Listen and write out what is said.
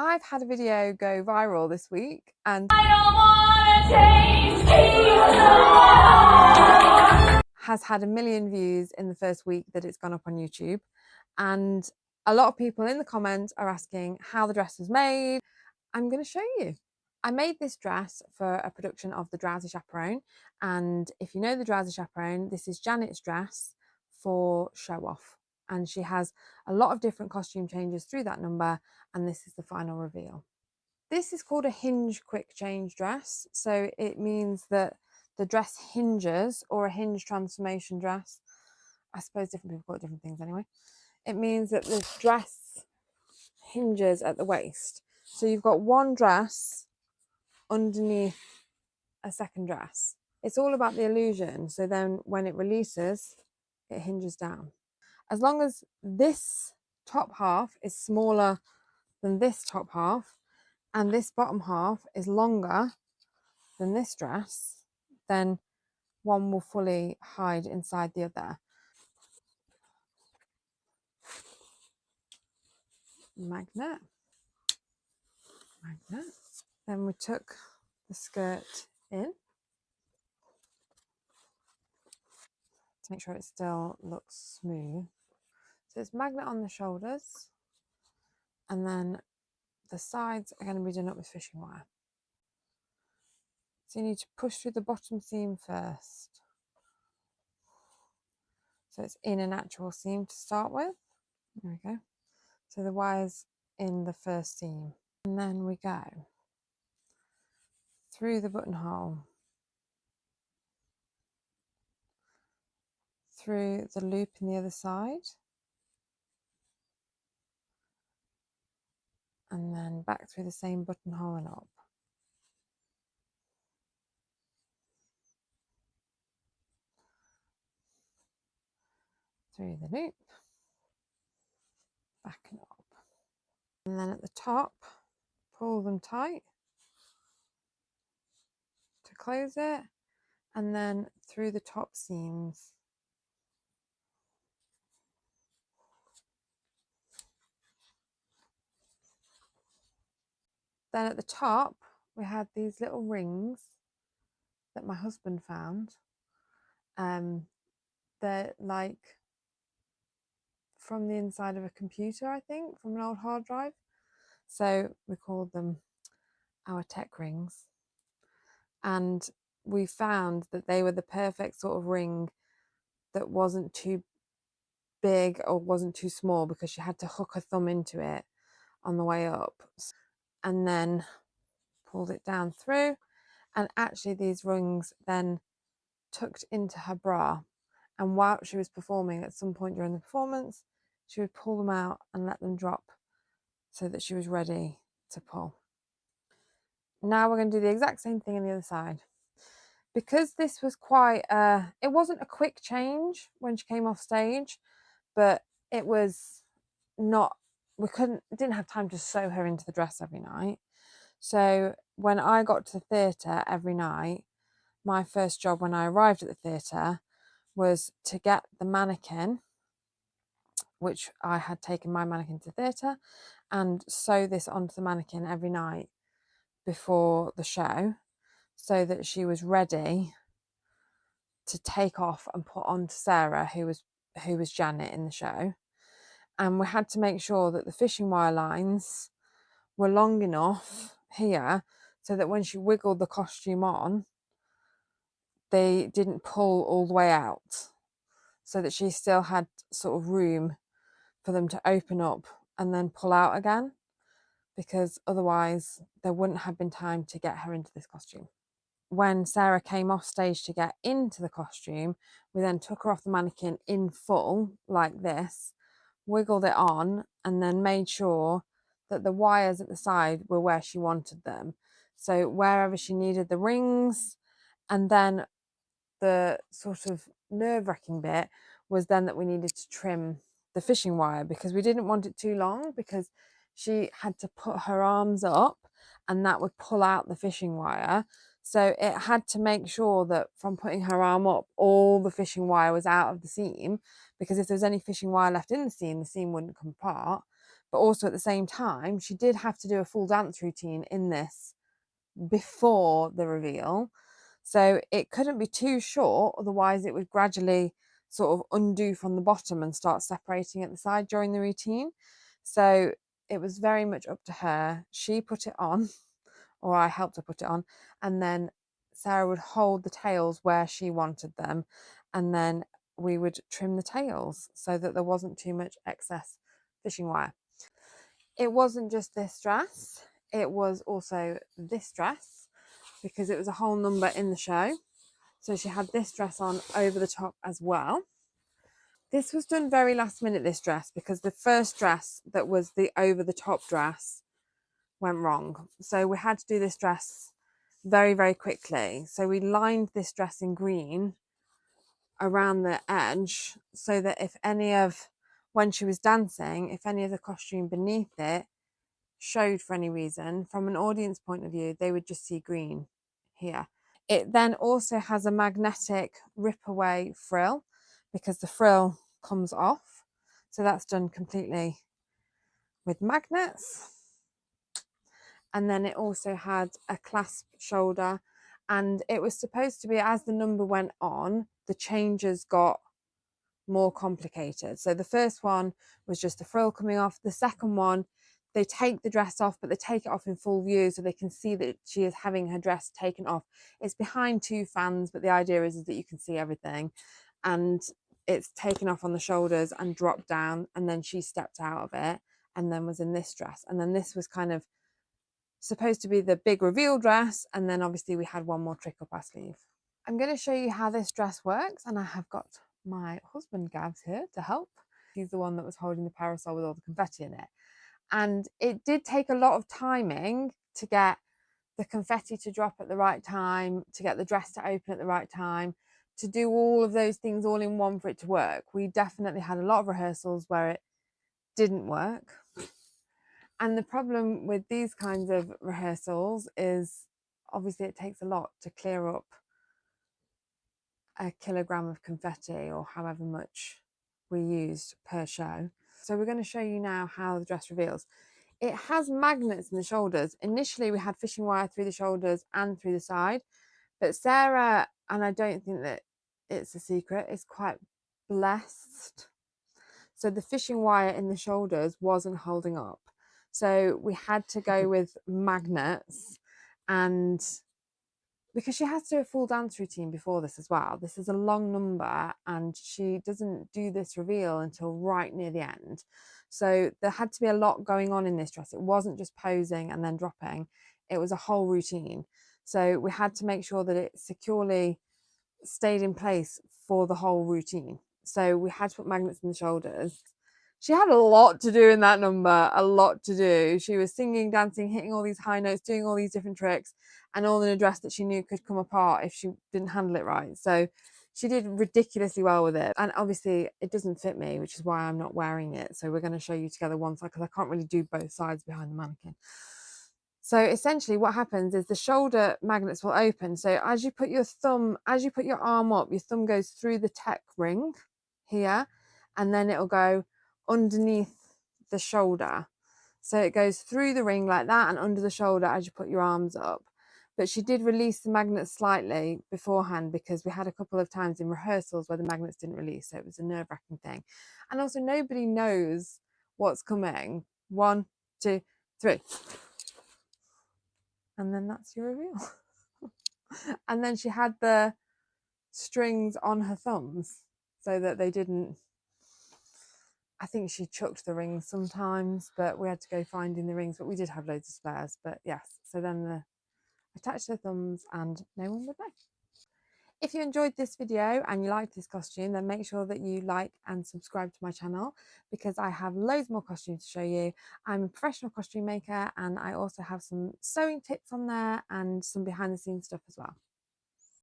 I've had a video go viral this week and has had 1 million views in the first week that it's gone up on YouTube. And a lot of people in the comments are asking how the dress was made. I'm going to show you. I made this dress for a production of the Drowsy Chaperone. And if you know the Drowsy Chaperone, this is Janet's dress for show off. And she has a lot of different costume changes through that number. And this is the final reveal. This is called a hinge quick change dress. So it means that the dress hinges, or a hinge transformation dress. I suppose different people call it different things anyway. It means that the dress hinges at the waist. So you've got one dress underneath a second dress. It's all about the illusion. So then when it releases, it hinges down. As long as this top half is smaller than this top half, and this bottom half is longer than this dress, then one will fully hide inside the other. Magnet. Then we took the skirt in to make sure it still looks smooth. So it's magnet on the shoulders, and then the sides are going to be done up with fishing wire. So you need to push through the bottom seam first. So it's in a natural seam to start with. There we go. So the wire's in the first seam. And then we go through the buttonhole, through the loop in the other side, and then back through the same buttonhole and up. Through the loop, back and up. And then at the top, pull them tight to close it, and then through the top seams. Then at the top, we had these little rings that my husband found. They're like from the inside of a computer, I think, from an old hard drive. So we called them our tech rings. And we found that they were the perfect sort of ring that wasn't too big or wasn't too small, because she had to hook her thumb into it on the way up and then pulled it down through. And actually these rings then tucked into her bra, and while she was performing, at some point during the performance, she would pull them out and let them drop so that she was ready to pull. Now we're going to do the exact same thing on the other side. Because this was quite it wasn't a quick change when she came off stage, but it was not, didn't have time to sew her into the dress every night. So when I got to the theatre every night, my first job when I arrived at the theatre was to get the mannequin, which I had taken my mannequin to the theatre, and sew this onto the mannequin every night before the show, so that she was ready to take off and put on to Sarah, who was Janet in the show. And we had to make sure that the fishing wire lines were long enough here so that when she wiggled the costume on, they didn't pull all the way out, so that she still had sort of room for them to open up and then pull out again, because otherwise there wouldn't have been time to get her into this costume. When Sarah came off stage to get into the costume, we then took her off the mannequin in full, like this, wiggled it on, and then made sure that the wires at the side were where she wanted them. So wherever she needed the rings, and then the sort of nerve-wracking bit was then that we needed to trim the fishing wire, because we didn't want it too long, because she had to put her arms up and that would pull out the fishing wire. So it had to make sure that from putting her arm up, all the fishing wire was out of the seam, because if there was any fishing wire left in the seam wouldn't come apart. but also at the same time, she did have to do a full dance routine in this before the reveal. So it couldn't be too short, otherwise it would gradually sort of undo from the bottom and start separating at the side during the routine. So it was very much up to her. She put it on, or I helped her put it on, and then Sarah would hold the tails where she wanted them, and then we would trim the tails so that there wasn't too much excess fishing wire. It wasn't just this dress, it was also this dress, because it was a whole number in the show. So she had this dress on over the top as well. This was done very last minute, this dress, because the first dress that was the over the top dress went wrong. So we had to do this dress very, very quickly. So we lined this dress in green around the edge so that if any of, when she was dancing, if any of the costume beneath it showed for any reason, from an audience point of view, they would just see green here. It then also has a magnetic rip away frill because the frill comes off. So that's done completely with magnets. And then it also had a clasp shoulder, and it was supposed to be, as the number went on, the changes got more complicated. So the first one was just the frill coming off. The second one, they take the dress off, but they take it off in full view so they can see that she is having her dress taken off. It's behind two fans, but the idea is that you can see everything. And it's taken off on the shoulders and dropped down, and then she stepped out of it and then was in this dress. And then this was kind of supposed to be the big reveal dress, and then obviously we had one more trick up our sleeve. I'm going to show you how this dress works, and I have got my husband Gavs here to help. He's the one that was holding the parasol with all the confetti in it. And it did take a lot of timing to get the confetti to drop at the right time, to get the dress to open at the right time, to do all of those things all in one for it to work. We definitely had a lot of rehearsals where it didn't work. And the problem with these kinds of rehearsals is obviously it takes a lot to clear up a kilogram of confetti or however much we used per show. So we're going to show you now how the dress reveals. It has magnets in the shoulders. Initially we had fishing wire through the shoulders and through the side, but Sarah, and I don't think that it's a secret, is quite blessed. So the fishing wire in the shoulders wasn't holding up. So we had to go with magnets, and because she has to do a full dance routine before this as well. This is a long number and she doesn't do this reveal until right near the end. So there had to be a lot going on in this dress. It wasn't just posing and then dropping. It was a whole routine. So we had to make sure that it securely stayed in place for the whole routine. So we had to put magnets in the shoulders. She had a lot to do in that number, a lot to do. She was singing, dancing, hitting all these high notes, doing all these different tricks, and all in a dress that she knew could come apart if she didn't handle it right. So she did ridiculously well with it. And obviously it doesn't fit me, which is why I'm not wearing it. So we're going to show you together one side because I can't really do both sides behind the mannequin. So essentially what happens is the shoulder magnets will open. So as you put your thumb, as you put your arm up, your thumb goes through the tech ring here, and then it'll go underneath the shoulder. So it goes through the ring like that and under the shoulder as you put your arms up. But she did release the magnets slightly beforehand because we had a couple of times in rehearsals where the magnets didn't release. So it was a nerve-wracking thing. And also nobody knows what's coming. 1, 2, 3. And then that's your reveal. And then she had the strings on her thumbs so that they didn't, I think she chucked the rings sometimes, but we had to go finding the rings, but we did have loads of spares. But yes, so then attached her thumbs and no one would know. If you enjoyed this video and you liked this costume, then make sure that you like and subscribe to my channel because I have loads more costumes to show you. I'm a professional costume maker and I also have some sewing tips on there and some behind the scenes stuff as well.